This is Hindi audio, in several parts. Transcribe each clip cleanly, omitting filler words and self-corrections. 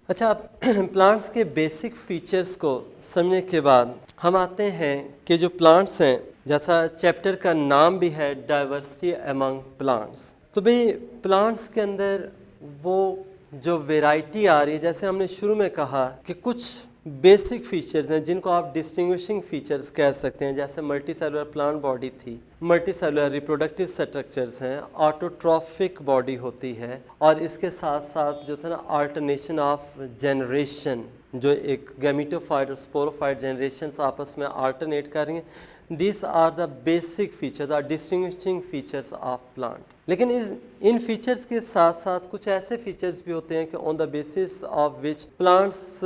अच्छा, प्लांट्स के बेसिक फीचर्स को समझने के बाद हम आते हैं कि जो प्लांट्स हैं, जैसा चैप्टर का नाम भी है डाइवर्सिटी अमंग प्लांट्स, तो भाई प्लांट्स के अंदर वो जो वैरायटी आ रही है, जैसे हमने शुरू में कहा कि कुछ बेसिक फीचर्स हैं जिनको आप डिस्टिंग्विशिंग फीचर्स कह सकते हैं, जैसे मल्टी सेलुलर प्लांट बॉडी थी, मल्टी सेलुलर रिप्रोडक्टिव स्ट्रक्चर्स हैं, ऑटोट्रॉफिक बॉडी होती है, और इसके साथ साथ जो था ना अल्टरनेशन ऑफ जनरेशन, जो एक गैमेटोफाइट और स्पोरोफाइट जनरेशंस आपस में अल्टरनेट कर रही हैं। These are the basic features, are distinguishing features of plant. लेकिन इन फीचर्स के साथ साथ कुछ ऐसे फीचर्स भी होते हैं कि on the basis of which plants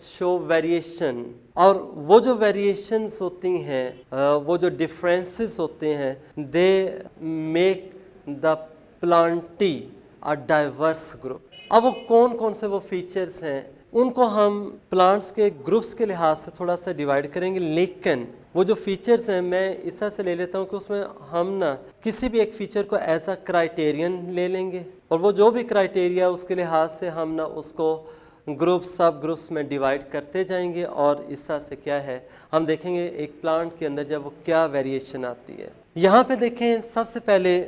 show variation, और वो जो वेरिएशंस होती हैं, वो जो डिफरेंसेस होते हैं, they make the Plantae a diverse group. अब वो कौन कौन से वो फीचर्स हैं, उनको हम प्लांट्स के ग्रुप्स के लिहाज से थोड़ा सा डिवाइड करेंगे, लेकिन वो जो फीचर्स हैं मैं इस तरह से ले लेता हूँ कि उसमें हम ना किसी भी एक फीचर को एज अ क्राइटेरियन ले लेंगे, और वो जो भी क्राइटेरिया उसके लिहाज से हम ना उसको ग्रुप्स सब ग्रुप्स में डिवाइड करते जाएंगे, और इस तरह से क्या है हम देखेंगे एक प्लांट के अंदर जब वो क्या वेरिएशन आती है। यहाँ पे देखें, सबसे पहले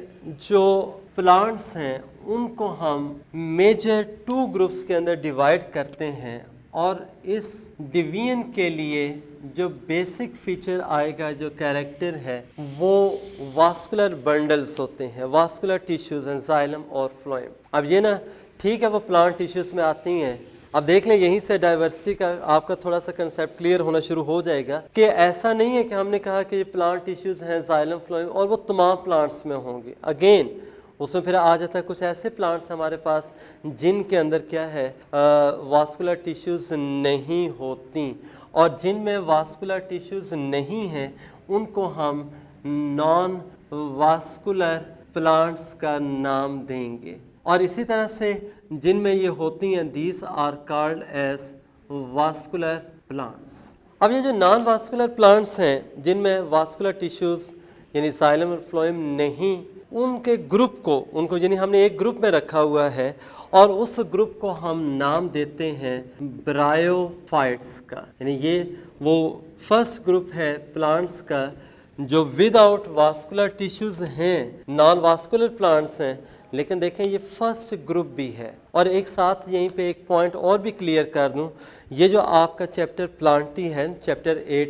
जो प्लांट्स हैं उनको हम मेजर 2 ग्रुप्स के अंदर डिवाइड करते हैं, और इस डिवीजन के लिए जो बेसिक फीचर आएगा, जो कैरेक्टर है, वो वास्कुलर बंडल्स होते हैं, वास्कुलर टिश्यूज हैं, जाइलम और फ्लोएम। अब ये ना ठीक है वो प्लांट टिश्यूज में आती हैं। अब देख लें, यहीं से डाइवर्सिटी का आपका थोड़ा सा कंसेप्ट क्लियर होना शुरू हो जाएगा कि ऐसा नहीं है कि हमने कहा कि ये प्लांट टिश्यूज हैं, जाइलम, फ्लोएम, और वो तमाम प्लांट्स में होंगे। अगेन उसमें फिर आ जाता है कुछ ऐसे प्लांट्स हमारे पास जिनके अंदर क्या है वास्कुलर टिश्यूज नहीं होती, और जिनमें वास्कुलर टिश्यूज नहीं हैं उनको हम नॉन वास्कुलर प्लांट्स का नाम देंगे। और इसी तरह से जिनमें ये होती हैं, these are called as vascular plants. अब ये जो नॉन वास्कुलर प्लांट्स हैं जिनमें वास्कुलर टिश्यूज यानी जाइलम और फ्लोएम नहीं, उनके ग्रुप को, उनको यानी हमने एक ग्रुप में रखा हुआ है, और उस ग्रुप को हम नाम देते हैं ब्रायोफाइट्स का। यानी ये वो फर्स्ट ग्रुप है प्लांट्स का जो विदाउट वास्कुलर टिश्यूज हैं, नॉन वास्कुलर प्लांट्स हैं, लेकिन देखें ये फर्स्ट ग्रुप भी है। और एक साथ यहीं पे एक पॉइंट और भी क्लियर कर दूं, ये जो आपका चैप्टर प्लांटी है, चैप्टर 8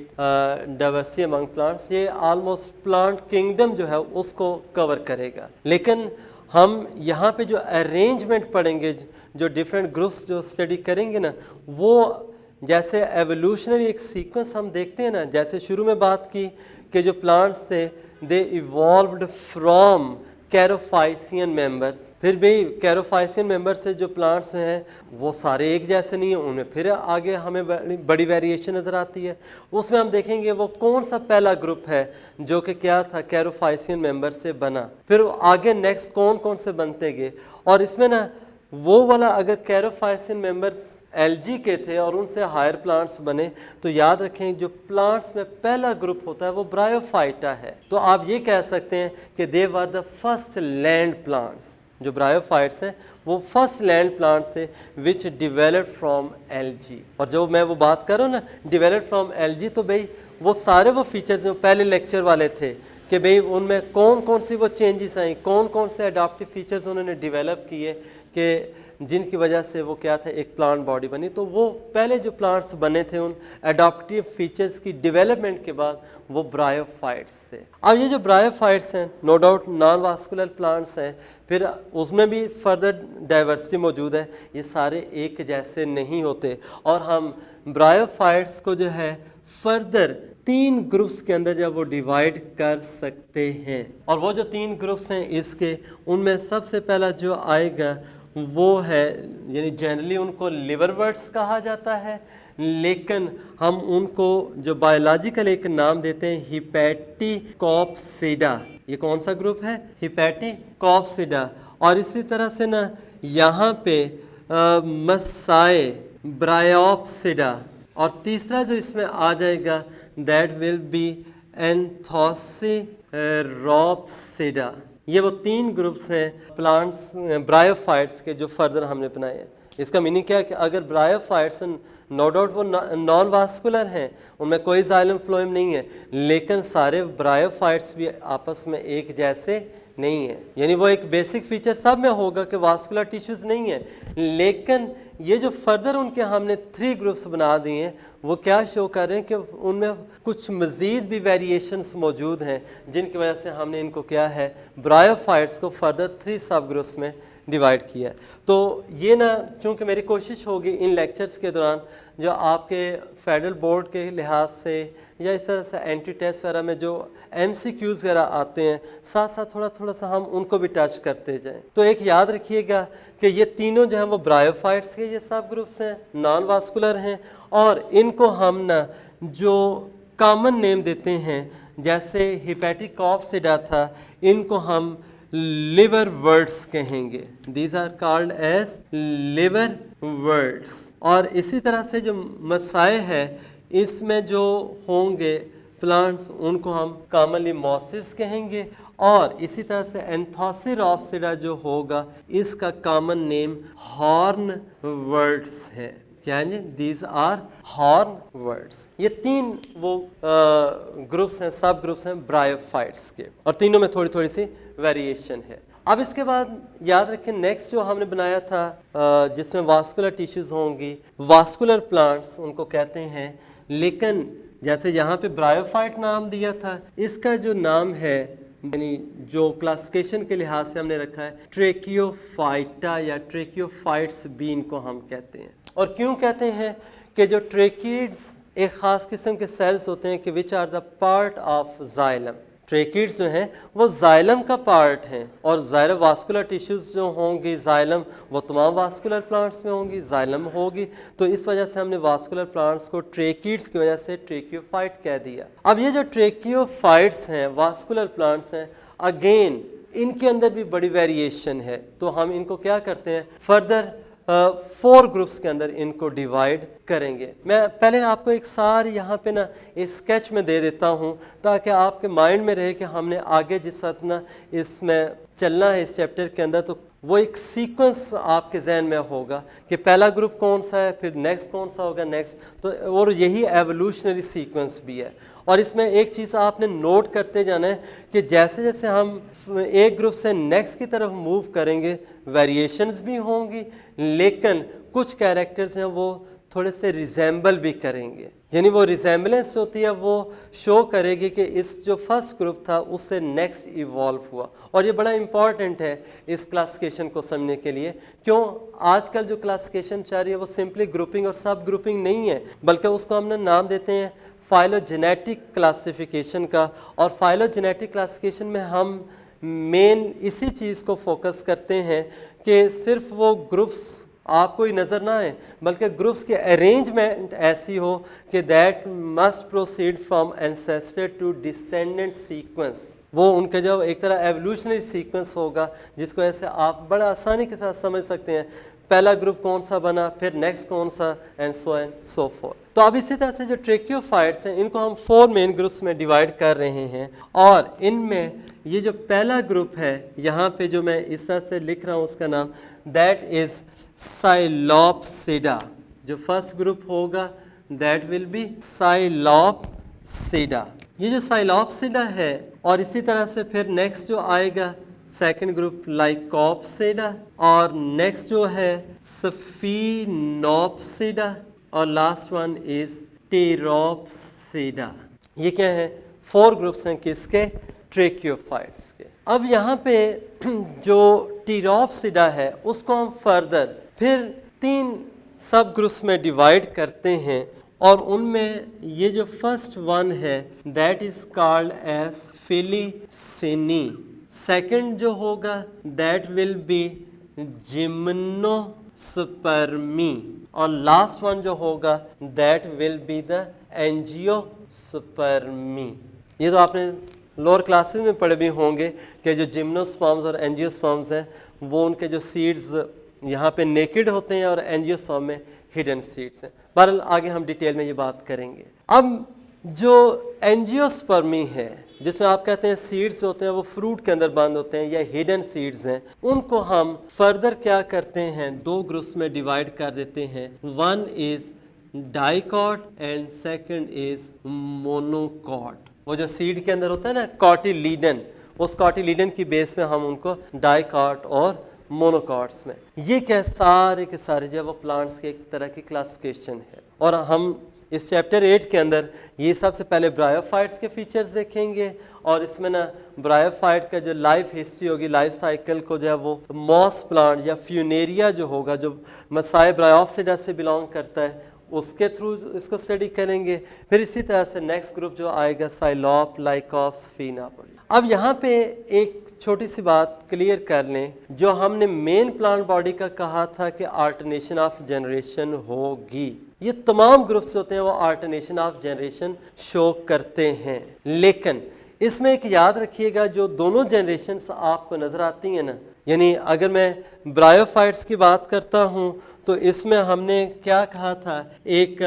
डाइवर्सिटी अमंग प्लांट्स, ये ऑलमोस्ट प्लांट किंगडम जो है उसको कवर करेगा। लेकिन हम यहाँ पे जो अरेंजमेंट पढ़ेंगे, जो डिफरेंट ग्रुप्स जो स्टडी करेंगे ना, वो जैसे एवोल्यूशनरी एक सीक्वेंस हम देखते हैं ना, जैसे शुरू में बात की कि जो प्लांट्स थे दे इवॉल्व्ड फ्रॉम कैरोफाइसियन मेंबर्स, फिर भी कैरोफाइसियन मेंबर्स से जो प्लांट्स हैं वो सारे एक जैसे नहीं हैं, उनमें फिर आगे हमें बड़ी वेरिएशन नज़र आती है। उसमें हम देखेंगे वो कौन सा पहला ग्रुप है जो कि क्या था, कैरोफाइसियन मेंबर से बना, फिर आगे नेक्स्ट कौन कौन से बनते गए। और इसमें ना वो वाला अगर कैरोफाइसियन मेंबर्स एल्जी के थे और उनसे हायर प्लांट्स बने, तो याद रखें जो प्लांट्स में पहला ग्रुप होता है वो ब्रायोफाइटा है। तो आप ये कह सकते हैं कि they were the first land plants. जो ब्रायोफाइट्स हैं वो फर्स्ट लैंड प्लांट्स है विच डिवेलप फ्रॉम एल्जी। और जो मैं वो बात कर रहा हूँ ना डिवेलप फ्रॉम एल्जी, तो भाई वो सारे वो फीचर्स जो पहले लेक्चर वाले थे कि भाई उनमें कौन कौन सी वो चेंजेस आई, कौन कौन से अडॉप्टिव फीचर्स उन्होंने डिवेलप किए कि जिनकी वजह से वो क्या था, एक प्लांट बॉडी बनी। तो वो पहले जो प्लांट्स बने थे उन अडॉप्टिव फीचर्स की डेवलपमेंट के बाद वो ब्रायोफाइट्स थे। अब ये जो ब्रायोफाइट्स हैं no doubt non vascular plants हैं, फिर उसमें भी फर्दर डाइवर्सिटी मौजूद है, ये सारे एक जैसे नहीं होते। और हम ब्रायोफाइट्स को जो है फर्दर 3 ग्रुप्स के अंदर जब वो डिवाइड कर सकते हैं, और वो जो 3 ग्रुप्स हैं इसके, उनमें सबसे पहला जो आएगा वो है, यानी जनरली उनको लिवरवर्ट्स कहा जाता है, लेकिन हम उनको जो बायोलॉजिकल एक नाम देते हैं हिपैटिकॉप्सिडा। ये कौन सा ग्रुप है, हिपैटिकॉप्सिडा। और इसी तरह से ना यहाँ पे मसाए ब्रायोप्सिडा, और तीसरा जो इसमें आ जाएगा दैट विल बी एंथोसिरोप्सिडा। ये वो 3 ग्रुप्स हैं प्लांट्स ब्रायोफाइट्स के जो फर्दर हमने बनाए हैं। इसका मीनिंग क्या है कि अगर ब्रायोफाइट्स नो डाउट वो नॉन वास्कुलर हैं, उनमें कोई जाइलम फ्लोएम नहीं है, लेकिन सारे ब्रायोफाइट्स भी आपस में एक जैसे नहीं है। यानी वो एक बेसिक फीचर सब में होगा कि वास्कुलर टिश्यूज नहीं है, लेकिन ये जो फर्दर उनके हमने 3 ग्रुप्स बना दिए हैं वो क्या शो कर रहे हैं कि उनमें कुछ मज़ीद भी वेरिएशंस मौजूद हैं, जिनकी वजह से हमने इनको क्या है ब्रायोफाइट्स को फर्दर 3 सब ग्रुप्स में डिवाइड किया है। तो ये ना, चूँकि मेरी कोशिश होगी इन लेक्चर्स के दौरान जो आपके फेडरल बोर्ड के लिहाज से या इस तरह से एंटी टेस्ट वगैरह में जो MCQs वगैरह आते हैं, साथ साथ थोड़ा सा हम उनको भी टच करते जाएं। तो एक याद रखिएगा कि ये तीनों जो हैं वो ब्रायोफाइट्स के ये सब ग्रुप्स हैं, नॉन वास्कुलर हैं, और इनको हम ना जो कॉमन नेम देते हैं जैसे हिपैटिक कॉप्सिडा था, इनको हम लिवर वर्ड्स कहेंगे। These are called as liverworts. और इसी तरह से जो मसाए है इसमें जो होंगे प्लांट्स उनको हम कॉमनली मॉसिस कहेंगे, और इसी तरह से एंथोसिरोप्सिडा जो होगा इसका कॉमन नेम हॉर्न वर्ड्स है। क्या है? These are hornworts. ये 3 वो ग्रुप्स हैं, सब ग्रुप्स हैं ब्रायोफाइट्स के, और तीनों में थोड़ी थोड़ी सी वेरिएशन है। अब इसके बाद याद रखें नेक्स्ट जो हमने बनाया था जिसमें वास्कुलर टिश्यूज होंगी, वास्कुलर प्लांट्स उनको कहते हैं, लेकिन जैसे यहाँ पे ब्रायोफाइट नाम दिया था, इसका जो नाम है यानी जो क्लासिफिकेशन के लिहाज से हमने रखा है ट्रेकियोफाइटा या ट्रेकियोफाइट्स भी इनको हम कहते हैं। और क्यों कहते हैं कि जो ट्रेकिड्स एक ख़ास किस्म के सेल्स होते हैं कि which are the part of xylem. Tracheids जो हैं वो जाइलम का पार्ट हैं, और ज़ाहिर वास्कुलर टिश्यूज़ जो होंगी जाइलम वो तमाम वास्कुलर प्लांट्स में होंगी, जाइलम होगी, तो इस वजह से हमने वास्कुलर प्लांट्स को ट्रेकिड्स की वजह से ट्रेकियोफाइट कह दिया। अब ये जो ट्रेकियोफाइट्स हैं, वास्कुलर प्लांट्स हैं, अगेन इनके अंदर भी बड़ी वेरिएशन है, तो हम इनको क्या करते हैं फर्दर 4 ग्रुप्स के अंदर इनको डिवाइड करेंगे। मैं पहले आपको एक सारी यहाँ पे ना एक स्केच में दे देता हूँ ताकि आपके माइंड में रहे कि हमने आगे जिस वक्त ना इसमें चलना है इस चैप्टर के अंदर, तो वो एक सीक्वेंस आपके जहन में होगा कि पहला ग्रुप कौन सा है, फिर नेक्स्ट कौन सा होगा नेक्स्ट, तो और यही एवोल्यूशनरी सीक्वेंस भी है। और इसमें एक चीज़ आपने नोट करते जाना है कि जैसे जैसे हम एक ग्रुप से नेक्स्ट की तरफ मूव करेंगे वेरिएशंस भी होंगी, लेकिन कुछ कैरेक्टर्स हैं वो थोड़े से रिजेंबल भी करेंगे, यानी वो रिजेंबलेंस होती है वो शो करेगी कि इस जो फर्स्ट ग्रुप था उससे नेक्स्ट इवॉल्व हुआ। और ये बड़ा इंपॉर्टेंट है इस क्लासिफिकेशन को समझने के लिए। क्यों? आजकल जो क्लासिफिकेशन चल रही है वो सिंपली ग्रुपिंग और सब ग्रुपिंग नहीं है, बल्कि उसको हमने नाम देते हैं फाइलोजेनेटिक क्लासिफिकेशन का। और फाइलोजेनेटिक क्लासिफिकेशन में हम मेन इसी चीज़ को फोकस करते हैं कि सिर्फ वो ग्रुप्स आपको ही नज़र ना आए, बल्कि ग्रुप्स की अरेंजमेंट ऐसी हो कि that must proceed from ancestor to descendant sequence. वो उनका जो एक तरह एवोल्यूशनरी सीक्वेंस होगा जिसको ऐसे आप बड़ा आसानी के साथ समझ सकते हैं, पहला ग्रुप कौन सा बना, फिर नेक्स्ट कौन सा, एंड सो फोर्थ। तो अब इसी तरह से जो ट्रेकियोफाइट्स हैं इनको हम 4 मेन ग्रुप्स में डिवाइड कर रहे हैं, और इनमें ये जो पहला ग्रुप है यहाँ पे जो मैं इस तरह से लिख रहा हूँ उसका नाम दैट इज़ साइलोप्सिडा। जो फर्स्ट ग्रुप होगा दैट विल बी साइलोप्सिडा। ये जो साइलोप्सिडा है, और इसी तरह से फिर नेक्स्ट जो आएगा सेकंड ग्रुप लाइकोप्सिडा, और नेक्स्ट जो है स्फीनोप्सिडा, और लास्ट वन इज टेरोप्सिडा। ये क्या है? 4 ग्रुप्स हैं किसके? ट्रेकियोफाइट्स के। अब यहाँ पे जो टेरोप्सिडा है उसको हम फर्दर फिर 3 सब ग्रुप्स में डिवाइड करते हैं, और उनमें ये जो फर्स्ट वन है that is called as filicinae. Second जो होगा दैट विल बी जिम्नोस्पर्मी, और लास्ट वन जो होगा that will be the angiospermae. ये तो आपने लोअर क्लासेस में पढ़े भी होंगे कि जो जिम्नोस्पर्म्स और एंजियोस्पर्म्स हैं वो उनके जो सीड्स यहाँ पे नेकेड होते हैं और एंजियोस्पर्म में हिडन सीड्स हैं। बहरहाल आगे हम डिटेल में ये बात करेंगे। अब जो एंजियोस्पर्मी है, जिसमें आप कहते हैं सीड्स होते हैं वो फ्रूट के अंदर बंद होते हैं या हिडन सीड्स हैं, उनको हम फर्दर क्या करते हैं, दो ग्रुप्स में डिवाइड कर देते हैं। One is dicot and second is monocot. वो जो सीड के अंदर होता है ना कॉटिलीडन, उस कॉटिलीडन की बेस पे हम उनको डाइकॉट और मोनोकॉट्स में, ये क्या सारे के सारे जो है वो प्लांट्स के एक तरह की क्लासिफिकेशन है। और हम इस चैप्टर 8 के अंदर ये सबसे पहले ब्रायोफाइट्स के फीचर्स देखेंगे और इसमें ना ब्रायोफाइट का जो लाइफ हिस्ट्री होगी, लाइफ साइकिल को जो है वो मॉस प्लांट या फ्यूनेरिया जो होगा, जो मसाए ब्रायोप्सिडा से बिलोंग करता है, उसके थ्रू इसको स्टडी करेंगे। फिर इसी तरह से नेक्स्ट ग्रुप जो आएगा साइलॉप, लाइकॉप्स, फीनापोली। अब यहाँ पे एक छोटी सी बात क्लियर कर लें, जो हमने मेन प्लांट बॉडी का कहा था कि अल्टरनेशन ऑफ जनरेशन होगी, ये तमाम ग्रुप्स होते हैं वो अल्टरनेशन ऑफ जनरेशन शो करते हैं। लेकिन इसमें एक याद रखिएगा, जो दोनों जनरेशन्स आपको नज़र आती हैं ना, यानी अगर मैं ब्रायोफाइट्स की बात करता हूँ तो इसमें हमने क्या कहा था, एक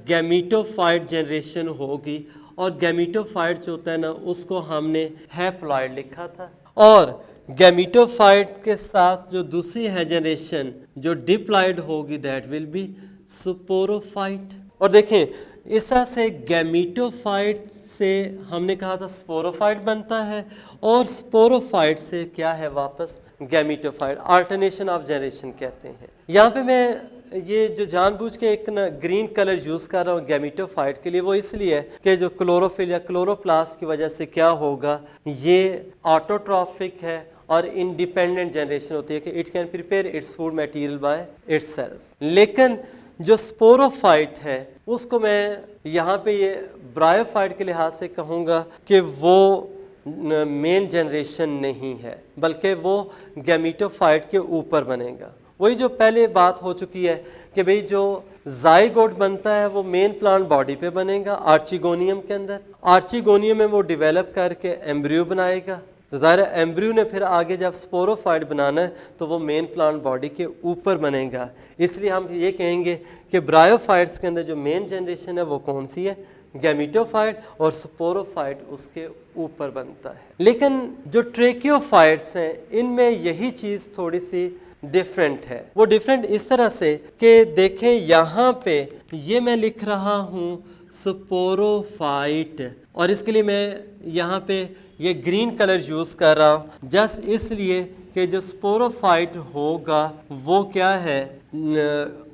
गैमीटोफाइट जनरेशन होगी और गैमीटोफाइट जो होता है ना उसको हमने हैप्लॉइड लिखा था। और गैमीटोफाइट के साथ जो दूसरी है जनरेशन जो डिप्लॉइड होगी, दैट विल बी स्पोरोफाइट। और देखें इस तरह से गैमीटोफाइट से हमने कहा था स्पोरोफाइट बनता है और स्पोरोफाइट से क्या है वापस गैमीटोफाइट, अल्टरनेशन ऑफ जनरेशन कहते हैं। यहाँ पे मैं ये जो जानबूझ के एक ना ग्रीन कलर यूज़ कर रहा हूँ गैमीटोफाइट के लिए, वो इसलिए है कि जो क्लोरोफिल या क्लोरोप्लास्ट की वजह से क्या होगा, ये ऑटोट्रॉफिक है और इंडिपेंडेंट जनरेशन होती है कि it can prepare its food material by itself. लेकिन जो स्पोरोफाइट है उसको मैं यहाँ पे ये ब्रायोफाइट के लिहाज से कहूँगा कि वो मेन जनरेशन नहीं है, बल्कि वो गैमीटोफाइट के ऊपर बनेगा। वही जो पहले बात हो चुकी है कि भाई जो जाइगोट बनता है वो मेन प्लांट बॉडी पे बनेगा आर्चिगोनियम के अंदर, आर्चिगोनियम में वो डेवलप करके एम्ब्रियो बनाएगा, तो ज़ाहिर एम्ब्रियो ने फिर आगे जब स्पोरोफाइट बनाना है तो वो मेन प्लांट बॉडी के ऊपर बनेगा। इसलिए हम ये कहेंगे कि ब्रायोफाइट्स के अंदर जो मेन जनरेशन है वो कौन सी है, गैमीटोफाइट, और स्पोरोफाइट उसके ऊपर बनता है। लेकिन जो ट्रेकियोफाइट्स हैं इनमें यही चीज़ थोड़ी सी डिफरेंट है। वो डिफरेंट इस तरह से कि देखें यहाँ पे ये मैं लिख रहा हूँ स्पोरोफाइट, और इसके लिए मैं यहाँ पे ये ग्रीन कलर यूज़ कर रहा हूँ जस्ट इसलिए कि जो स्पोरोफाइट होगा वो क्या है,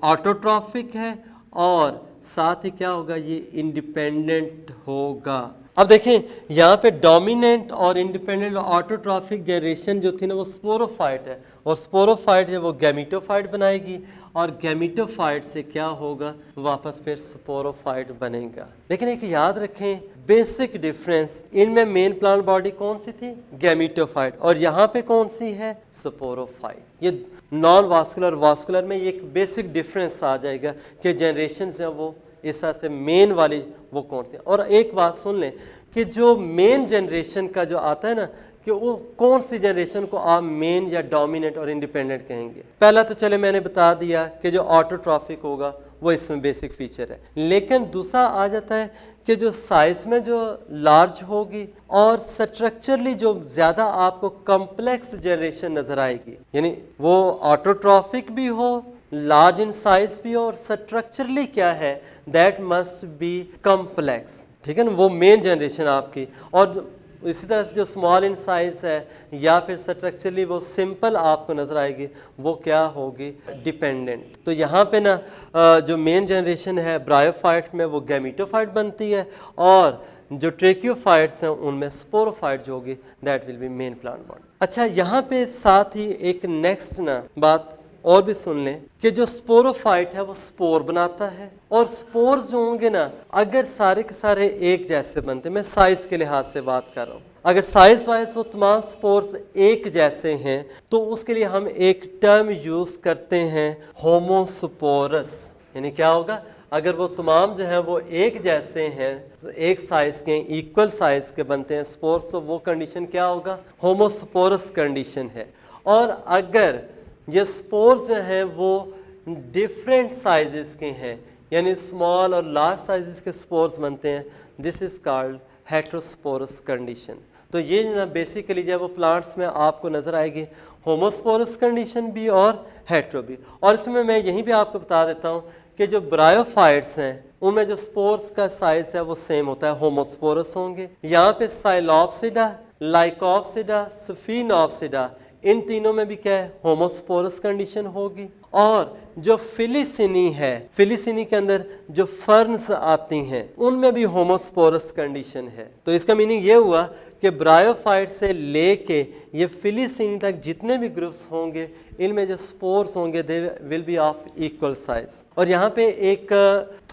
ऑटोट्रॉफिक है और साथ ही क्या होगा, ये इंडिपेंडेंट होगा। अब देखें यहाँ पे डोमिनेंट और इंडिपेंडेंट ऑटोट्रॉफिक जनरेशन जो थी ना वो स्पोरोफाइट है, और स्पोरोफाइट है वो गैमीटोफाइट बनाएगी और गैमीटोफाइट से क्या होगा, वापस फिर स्पोरोफाइट बनेगा। लेकिन एक याद रखें बेसिक डिफरेंस, इनमें मेन प्लांट बॉडी कौन सी थी, गैमीटोफाइट, और यहाँ पे कौन सी है, स्पोरोफाइट। ये नॉन वास्कुलर वास्कुलर में एक बेसिक डिफरेंस आ जाएगा कि जनरेशन है वो इस तरह से मेन वाली वो कौन सी। और एक बात सुन लें कि जो मेन जनरेशन का जो आता है ना कि वो कौन सी जनरेशन को आप मेन या डोमिनेंट और इंडिपेंडेंट कहेंगे। पहला तो चले मैंने बता दिया कि जो ऑटोट्रॉफिक होगा वो इसमें बेसिक फीचर है, लेकिन दूसरा आ जाता है कि जो साइज में जो लार्ज होगी और स्ट्रक्चरली जो ज़्यादा आपको कम्प्लेक्स जनरेशन नज़र आएगी, यानी वो ऑटोट्रॉफिक भी हो, लार्ज इन साइज भी हो और स्ट्रक्चरली क्या है, दैट मस्ट बी कम्प्लेक्स, ठीक है ना, वो मेन जनरेशन आपकी। और इसी तरह से जो स्मॉल इन साइज है या फिर स्ट्रक्चरली वो सिंपल आपको नज़र आएगी, वो क्या होगी, डिपेंडेंट। तो यहाँ पे ना जो मेन जनरेशन है ब्रायोफाइट में वो गैमीटोफाइट बनती है, और जो ट्रेकियोफाइट्स हैं उनमें स्पोरोफाइट जो होगी that will B main plant body. अच्छा, यहाँ पे साथ ही एक नेक्स्ट ना बात और भी सुन लें कि जो स्पोरोफाइट है वो स्पोर बनाता है, और स्पोर्स जो होंगे ना अगर सारे के सारे एक जैसे बनते, मैं साइज के लिहाज से बात कर रहा हूँ, अगर साइज वाइज वो तमाम स्पोर्स एक जैसे हैं तो उसके लिए हम एक टर्म यूज़ करते हैं होमोस्पोरस। यानी क्या होगा, अगर वो तमाम जो हैं वो एक जैसे हैं, एक साइज के इक्वल साइज के बनते हैं स्पोर्स, तो वो कंडीशन क्या होगा, होमोस्पोरस कंडीशन है। और अगर ये स्पोर्स जो हैं वो डिफरेंट साइजेस के हैं, यानी स्मॉल और लार्ज साइजेस के स्पोर्स बनते हैं, this is called heterosporous condition. तो ये ना बेसिकली जो है वो प्लांट्स में आपको नजर आएगी, होमोस्पोरस कंडीशन भी और हेट्रो भी। और इसमें मैं यहीं भी आपको बता देता हूँ कि जो ब्रायोफाइट्स हैं उनमें जो स्पोर्स का साइज है वो सेम होता है, होमोस्पोरस होंगे। यहाँ पे साइलॉप्सिडा, लाइकॉप्सिडा, स्फिनॉप्सिडा, इन तीनों में भी क्या है, होमोस्पोरस कंडीशन होगी। और जो फिलिसिनी है, फिलिसिनी के अंदर जो फर्न्स आती हैं उनमें भी होमोस्पोरस कंडीशन है। तो इसका मीनिंग ये हुआ कि ब्रायोफाइट से लेके ये फिलिसिनी तक जितने भी ग्रुप्स होंगे इनमें जो स्पोर्स होंगे they will be of equal size. और यहाँ पे एक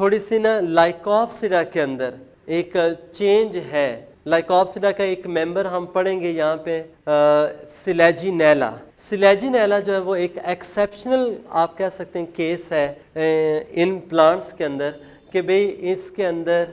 थोड़ी सी ना लाइकॉप्सिडा के अंदर एक चेंज है। लाइकॉप्सिडा का एक मेंबर हम पढ़ेंगे यहाँ पे सिलेजिनेला। सिलेजिनेला जो है वो एक एक्सेप्शनल आप कह सकते हैं केस है इन प्लांट्स के अंदर कि भाई इसके अंदर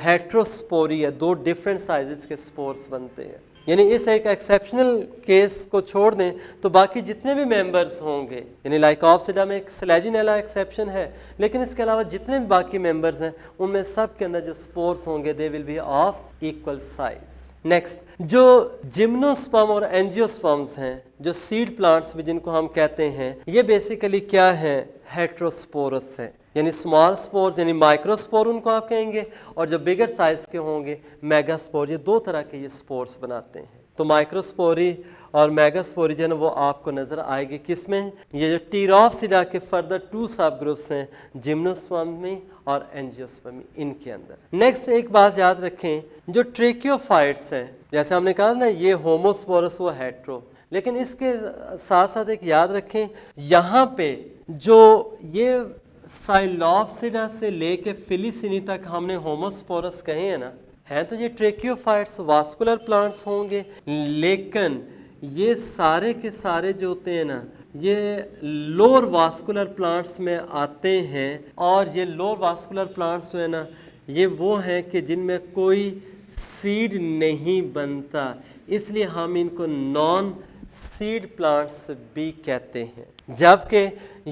हेट्रोस्पोरी है, दो डिफरेंट साइजेस के स्पोर्स बनते हैं। यानी इस एक एक्सेप्शनल केस को छोड़ दें तो बाकी जितने भी मेंबर्स होंगे, यानी लाइकॉप्सिडा में एक सिलेजिनेला एक्सेप्शन है, लेकिन इसके अलावा जितने भी बाकी मेंबर्स हैं उनमें सब के अंदर जो स्पोर्स होंगे they will be of equal size. Next, जो जिम्नोस्पर्म और एंजियोस्पर्म्स हैं, जो सीड प्लांट्स भी जिनको हम कहते हैं, ये बेसिकली क्या है, हेट्रोस्पोरस है। यानी स्मॉल स्पोर्स यानी माइक्रोस्पोर उनको आप कहेंगे, और जो बिगर साइज के होंगे मेगास्पोर। ये दो तरह के ये स्पोर्स बनाते हैं। तो माइक्रोस्पोरी और मेगास्पोरी जो है ना वो आपको नजर आएगी किसमें, ये जो टीरोप्सिडा के फर्दर टू सब ग्रुप्स हैं, जिम्नोस्पर्म में और एंजियोस्पर्म में, इनके अंदर। नेक्स्ट एक बात याद रखें, जो ट्रेकियोफाइट्स हैं, जैसे हमने कहा ना ये होमोस्पोरस वो हेट्रो, लेकिन इसके साथ साथ एक याद रखें यहाँ पे जो ये साइलॉप्सिडा से लेके फिलिसिनी तक हमने होमोस्पोरस कहे हैं ना, हैं तो ये ट्रेकियोफाइट्स वास्कुलर प्लांट्स होंगे, लेकिन ये सारे के सारे जो होते हैं ना ये लोअर वास्कुलर प्लांट्स में आते हैं। और ये लोअर वास्कुलर प्लांट्स जो है ना ये वो हैं कि जिनमें कोई सीड नहीं बनता, इसलिए हम इनको नॉन सीड प्लांट्स भी कहते हैं। जबकि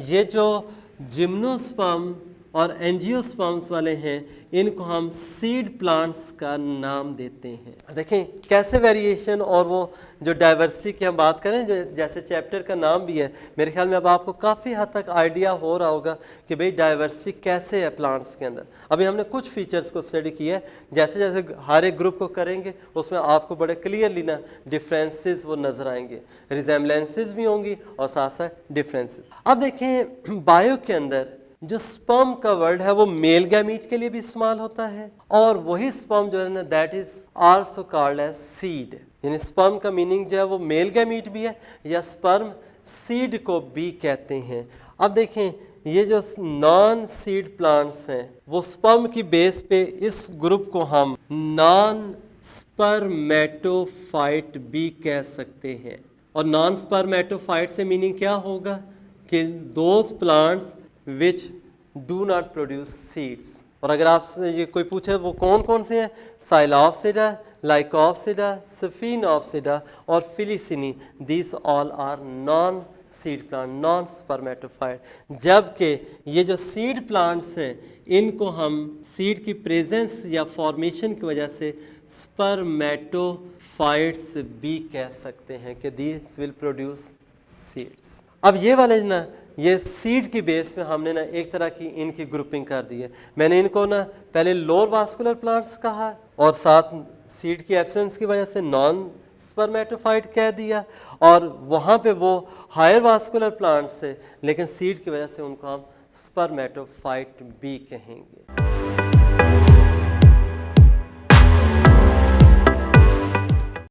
ये जो जिम्नोस्पर्म और एंजियोस्पर्म्स वाले हैं इनको हम सीड प्लांट्स का नाम देते हैं। देखें कैसे वेरिएशन और वो जो डाइवर्सिटी की हम बात करें, जो जैसे चैप्टर का नाम भी है, मेरे ख्याल में अब आपको काफ़ी हद तक आइडिया हो रहा होगा कि भाई डाइवर्सिटी कैसे है प्लांट्स के अंदर। अभी हमने कुछ फीचर्स को स्टडी किया है, जैसे जैसे हर एक ग्रुप को करेंगे उसमें आपको बड़े क्लियरली ना डिफरेंसेस वो नज़र आएंगे, रिजेम्बलेंसेस भी होंगी और साथ साथ डिफरेंसेस। अब देखें बायो के अंदर जो स्पर्म का वर्ड है वो मेल गैमीट के लिए भी इस्तेमाल होता है, और वही स्पर्म जो है ना that is also called as seed. यानी स्पर्म का मीनिंग जो है वो मेल गैमीट भी है या स्पर्म सीड को भी कहते हैं। अब देखें ये जो नॉन सीड प्लांट्स हैं वो स्पर्म की बेस पे इस ग्रुप को हम नॉन स्पर्मेटोफाइट भी कह सकते हैं। और नॉन स्पर्मेटोफाइट से मीनिंग क्या होगा कि those plants which do not produce seeds. और अगर आपसे ये कोई पूछे वो कौन कौन से हैं, साइलॉप्सिडा, लाइकॉप्सिडा, स्फिनॉप्सिडा और filicinae, this all are non seed plant, non spermatophyte. जबकि ये जो सीड प्लांट्स हैं इनको हम सीड की प्रेजेंस या फॉर्मेशन की वजह से स्पर्मेटोफाइट्स भी कह सकते हैं कि दिस विल प्रोड्यूस सीड्स। अब ये वाले ना ये सीड की बेस पे हमने ना एक तरह की इनकी ग्रुपिंग कर दी है। मैंने इनको ना पहले लोअर वास्कुलर प्लांट्स कहा और साथ सीड की एब्सेंस की वजह से नॉन स्पर्मेटोफाइट कह दिया, और वहाँ पे वो हायर वास्कुलर प्लांट्स से लेकिन सीड की वजह से उनको हम स्पर्मेटोफाइट भी कहेंगे।